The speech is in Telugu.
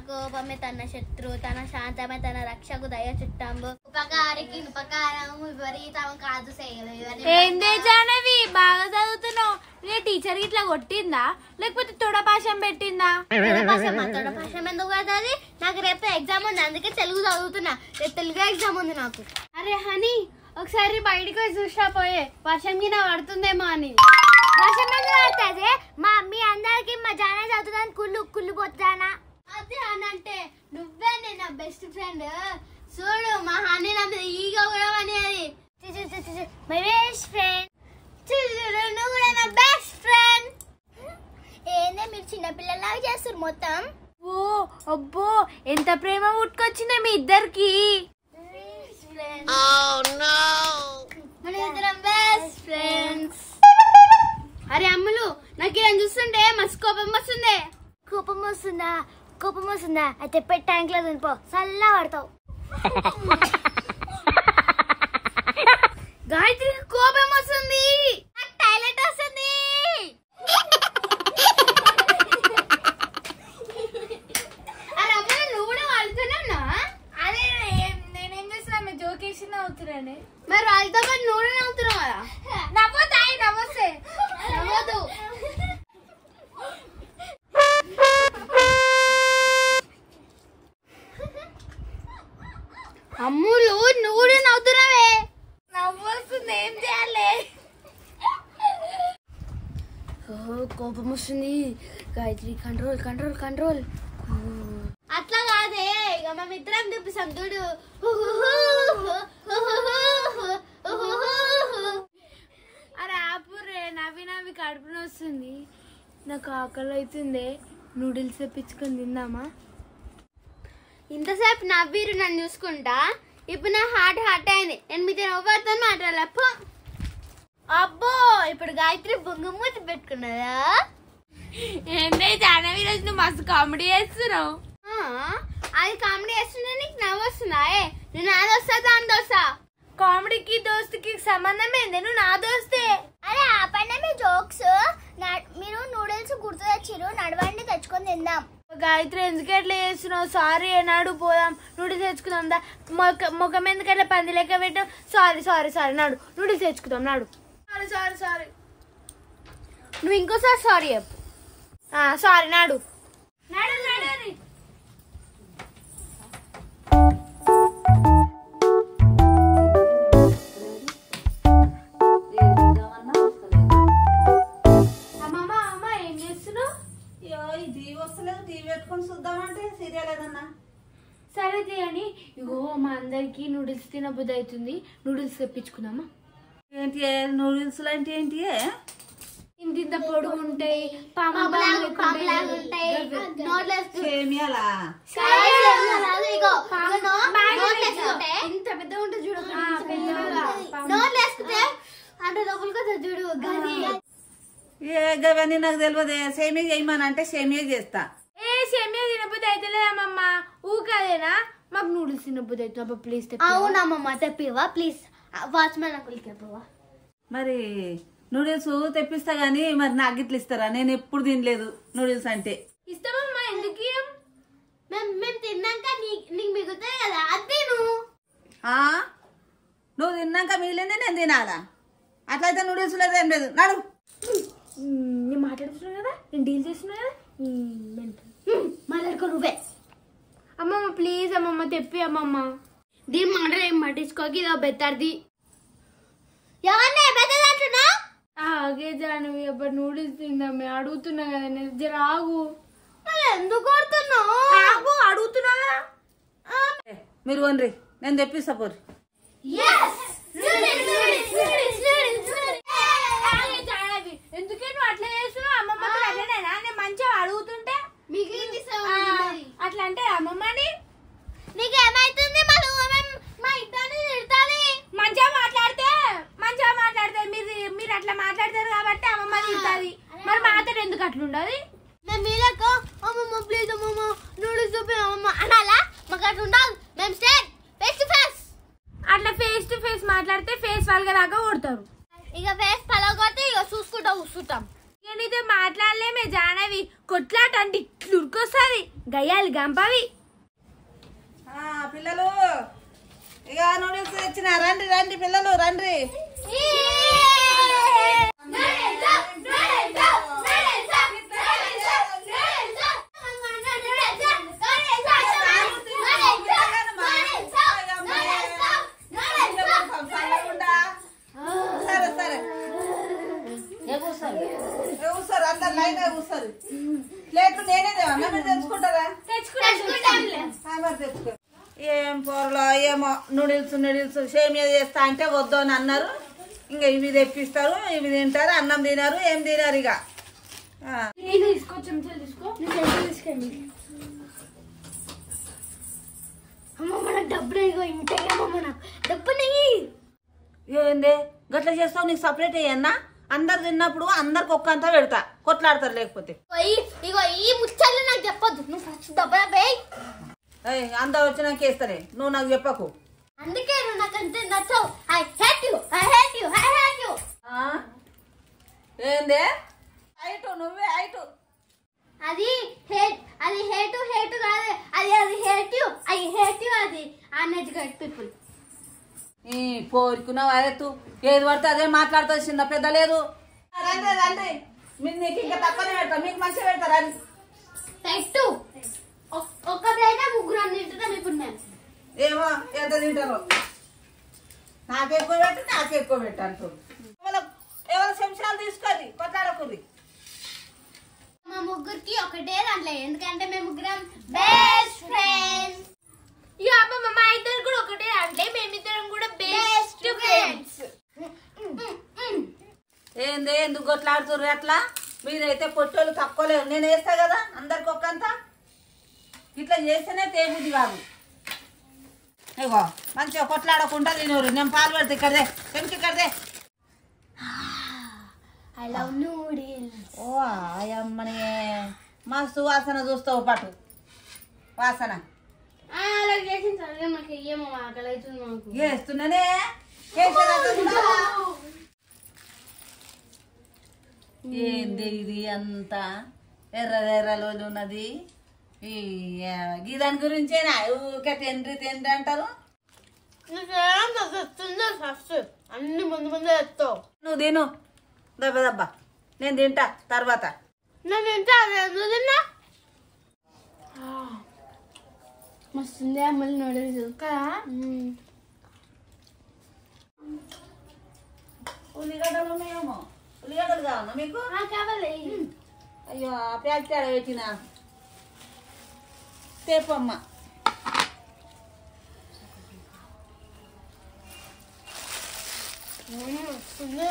కోపమే తన శత్రు, తన శాంతమే తన రక్షకు దయ చుట్టాము, ఉపకారికి ఉపకారం విపరీతం కాదు చేయలేదు. ఏందే జానవి బాగా చదువుతున్నావు? నీ టీచర్ ఇట్లా కొట్టిందా లేకపోతే తొడపాశం పెట్టిందా? తొడపాశం ఎందుకు అవుతుంది? నాకు రేపు ఎగ్జామ్ ఉంది, అందుకే తెలుగు చదువుతున్నా. రేపు తెలుగు ఎగ్జామ్ ఉంది నాకు. అరే హనీ, ఒకసారి బయటికి పోయి చూసా పోయే, వర్షం కింద పడుతుందేమో అని. వర్షం ఎందుకు పడుతుంది? మీ అందరికి మా జానా చదువుతాను కుళ్ళు కుళ్ళు పోతానా? అదే అని అంటే నువ్వే నా బెస్ట్ ఫ్రెండ్. చూడు మా హాని నా ఈగో కూడా అనేది మై బెస్ట్ ఫ్రెండ్. నువ్వు కూడా నా బెస్ట్ ఫ్రెండ్. ఏందే మీరు చిన్నపిల్లలాగా చేస్తారు మొత్తం. ఓ అబ్బో, ఎంత ప్రేమ పుట్టుకొచ్చిందే మీ ఇద్దరికి. మన ఇద్దరం బెస్ట్ ఫ్రెండ్స్. అరే అమ్ములు, నాకు ఇలా చూస్తుంటే మస్తు కోపం వస్తుంది. కోపం వస్తుందా? కోపం వస్తుందా? అయితే పెట్టి ట్యాంక్ లో దింపో, చల్లా పడతావు. గాయత్రి కోపం వస్తుంది, టాయిలెట్ వస్తుంది. అరే అమ్ములు, నువ్వు కూడా వాళ్ళతోనే? అదే నేనేం చేస్తున్నా, మీరు జోకేషన్ అవుతున్నానే. మరి వాళ్ళతో పాటు నువ్వు నవ్వుతున్నావు కదా. నవ్వుతాయి, నవ్వొస్తే నవ్వదు. అమ్ములు, నువ్వు కూడా నవ్వుతున్నావే. నవ్వొస్తుంది, ఏం చేయాలి? కోపం వస్తుంది. Gayatri control control control. అట్లా కాదే, ఇక మేము ఇద్దరం చూపిస్తాం చూడు. అరే ఆపురే, నవ్వి నవ్వి కడుపున వస్తుంది. నాకు ఆకలి అవుతుంది, నూడిల్స్ తెప్పించుకొని తిందామా? ఇంతసేపు నవ్వీరు నన్ను చూసుకుంటా, ఇప్పుడు నా హార్ట్ అయింది. నేను మీతో ఎవరితో మాట్లాడలేపో. అబ్బో, ఇప్పుడు గాయత్రి బొంగుమూతి పెట్టుకున్నదా? ఏంటే జానవి, రోజు నువ్వు మస్తు కామెడీ చేస్తున్నావు. అది కామెడీ చేస్తుంటే నీకు నవ్వు వస్తుందా? నేను నా దోస్తా దాని దోస్తా. కామెడీకి దోస్తుకి సంబంధం ఏంది? నువ్వు నా దోస్తే. అరే ఆపండి మీ జోక్స్. మీరు నూడిల్స్ గుర్తు తెచ్చిరు, నడవండి తెచ్చుకొని తిందాం. గాయత్రి, ఎందుకు ఎట్లా చేస్తున్నావు? సారీ, నాడు పోదాం, నూడిల్స్ తెచ్చుకుందాం. ముఖం ఎందుకు ఎట్లా పంది లెక్క పెట్టావు? సారీ సారీ సారీ, నాడు నూడిల్స్ తెచ్చుకుందాం. నాడు. Sorry sorry sorry. నువ్వు ఇంకోసారి సారీ చెప్పు. సారీ, నాడు నాడు నాడు. సరే అని ఇగో మా అందరికి నూడిల్స్ తినబుద్ధి అవుతుంది, నూడిల్స్ తెప్పించుకుందామా? ఏంటి నూడిల్స్ లాంటి ఏంటి? ఇంత పొడుగు ఉంటాయి, ఇంత పెద్ద ఉంటుంది చూడు. అంటే లోపలికి చూడు. గవన్నీ నాకు తెలియదు. సేమియా చేయమని అంటే సేమియా చేస్తా. సేమియా తినబుద్ధి అవుతలేదమ్మమ్మ, ఊకదేనా? మాకు నూడిల్స్ తినబుద్ధి అవుతుంది. ప్లీజ్. అవునమ్మమ్మ, తెప్పివా ప్లీజ్. వాచ్మెన్ అంకుల్కి చెప్పవా? మరి నూడిల్స్ తెప్పిస్తా గానీ మరి నాకు ఇట్లా ఇస్తారా? నేను ఎప్పుడు తినలేదు నూడిల్స్ అంటే. ఇస్తామమ్మా, ఎందుకు? మేము తిన్నాక నీకు మిగులుతాయి కదా, అది నువ్వు తిన్నాక మిగిలింది నేను తినాలా? అట్లయితే నూడిల్స్ లేదు, ఏం లేదు. నడు. నేను మాట్లాడుతున్నా కదా, నేను డీల్ చేస్తున్నా కదా. మాట్లాడుకో నువ్వే. అమ్మమ్మ ప్లీజ్, అమ్మమ్మ తెప్పి అమ్మమ్మ. దీని మాట ఏం పట్టించుకోకి, ఇదో బెత్తర్ది. ఎవరిని బెత్తదంటున్నా? ఆగే జానవి, అప్పుడు నూడిల్స్ తిందామే అడుగుతున్నా కదా. నేను జర ఆగు. ఎందుకు కొడుతున్నావు? ఆగు, అడుగుతున్నా. మీరు వన్రి, నేను తెప్పిస్తా పోరి. ఎందుకే నువ్వు అట్లా చేస్తున్నావు? అమ్మమ్మ అట్లనేనా? నేను మంచిగా అడుగుతుంటే అట్లా అంటే అమ్మమ్మని నీకేమైతుంది? మా ఇద్దరిని తిడతాది. మంచిగా మాట్లాడితే మీరు అట్లా మాట్లాడతారు కాబట్టి అమ్మమ్మ తింటది. మరి మాట్లాడు ఎందుకు అట్లుండదు? మేము మీలకు అమ్మమ్మ ప్లీజ్ అమ్మమ్మ నూడిల్స్ చూపి అమ్మమ్మ అనాలా? మాకు అట్లా ఉండదు. మేము స్ట్రేట్ ఫేస్ టు ఫేస్. అట్లా ఫేస్ టు ఫేస్ మాట్లాడితే ఫేస్ వాళ్ళగా దాకా కొడతారు. ఇక ఫేస్ పలగొడితే ఇక చూసుకుంటా కూర్చుంటాం. ఇక నీతో మాట్లాడలేమే జానవి. కొట్లాట అంటే ఇట్లు ఉరికొస్తుంది గయ్యాలి గంపవి. పిల్లలు ఇక నూడిల్స్ తెచ్చిన రండి రండి పిల్లలు రండి. సరే సరే కూర్చోరు అందరు లైన్ కూర్చోరు. ప్లేట్లు నేనే దేవన్నా మీరు తెచ్చుకుంటారా? తెచ్చుకో. ఏం పొరలో ఏమో నూడిల్స్ నూడిల్స్ సేమియా చేస్తా అంటే వద్దు అని అన్నారు. ఇంకా ఇవి తెప్పిస్తారు, ఇవి తింటారు, అన్నం తినారు, ఏం తినారు ఇక. ఏంది గట్ల చేస్తావు? నీకు సపరేట్ అయ్యన్నా? అందరు తిన్నప్పుడు అందరికి ఒక్కంతా పెడతా, కొట్లాడతారు లేకపోతే. ఇగో ఈ ముచ్చట్లు నాకు చెప్పొద్దు. నువ్వు ఫస్ట్ దెబ్బ అందరు వచ్చినాక వేస్తానే, నువ్వు నాకు చెప్పకు. అందుకే నువ్వు నాకు అంతే నచ్చవు. I hate you, I hate you, I hate you. ఏందే హైటు? నువ్వే హైటు. అది హేట్, అది హేటు హేటు కాదు, అది అది hate you, I hate you. అది అన్ఎడ్యుకేటెడ్ పీపుల్. పోరుకున్నావు అదే తూ ఏది పడితే అదే మాట్లాడుతుంది. చిన్న పెద్ద లేదు. రండి రండి, మీరు నీకు ఇంకా తప్పనే పెడతా, మీకు మంచిగా పెడతారా? పెట్టు. ఒక్క ప్లేట్ ముగ్గురు అన్ని తింటున్నాం ఇప్పుడు మేము. ఏమో ఎంత తింటారో. నాకు ఎక్కువ పెట్టు, నాకు ఎక్కువ పెట్టు అంటూ ఎవరు శంశాలు తీసుకోండి, కొట్లాడకూరి. మా ముగ్గురికి ఒకటే దాంట్లో, ఎందుకంటే మేము ముగ్గురం బెస్ట్ ఫ్రెండ్స్. ఇక అమ్మ మా ఇద్దరు కూడా ఒకటే అంటే మేమిద్దరం కూడా బెస్ట్ ఫ్రెండ్స్. ఏంది ఎందుకు కొట్లాడుతుర్రు అట్లా? మీరైతే పొట్టోళ్ళు తక్కువ లేవు, నేను వేస్తా కదా అందరికి ఒక్కంతా. ఇట్లా చేస్తేనే తేబుద్ది కాదు. ఇగో మంచిగా కొట్లాడకుండా తినరు. నేను పాలు పెడితే ఇక్కడదే, పెంకి ఇక్కడదే. I love noodles. ఓ అమ్మని మస్తు వాసన చూస్తావు పట్టు వాసన. అలా చేసిన సరే మాకు ఏమో ఆకలి అవుతుంది. మాకు వేస్తున్నానే ఏంది ఇది అంతా ఎర్రలు ఉన్నది. ఈ దాని గురించేనా ఊరికే తిండ్రి తిండ్రి అంటారు? ఫస్ట్ అన్ని ముందు ముందే తెస్తావు. నువ్వు తిను దెబ్బ దెబ్బ, నేను తింటా తర్వాత. నేను తింటా, నువ్వు తిన్నా. మస్తుంది అమ్మలు నూడిల్స్ కదా. ఉల్లిగడ్డలు ఉన్నాయేమో. ఉల్లిగడ్డలు కావాలా మీకు? కావాలి. అయ్యో ప్యాకెట్ ఆడ పెట్టిన తేపమ్మ. ఉల్లిగడ్డలు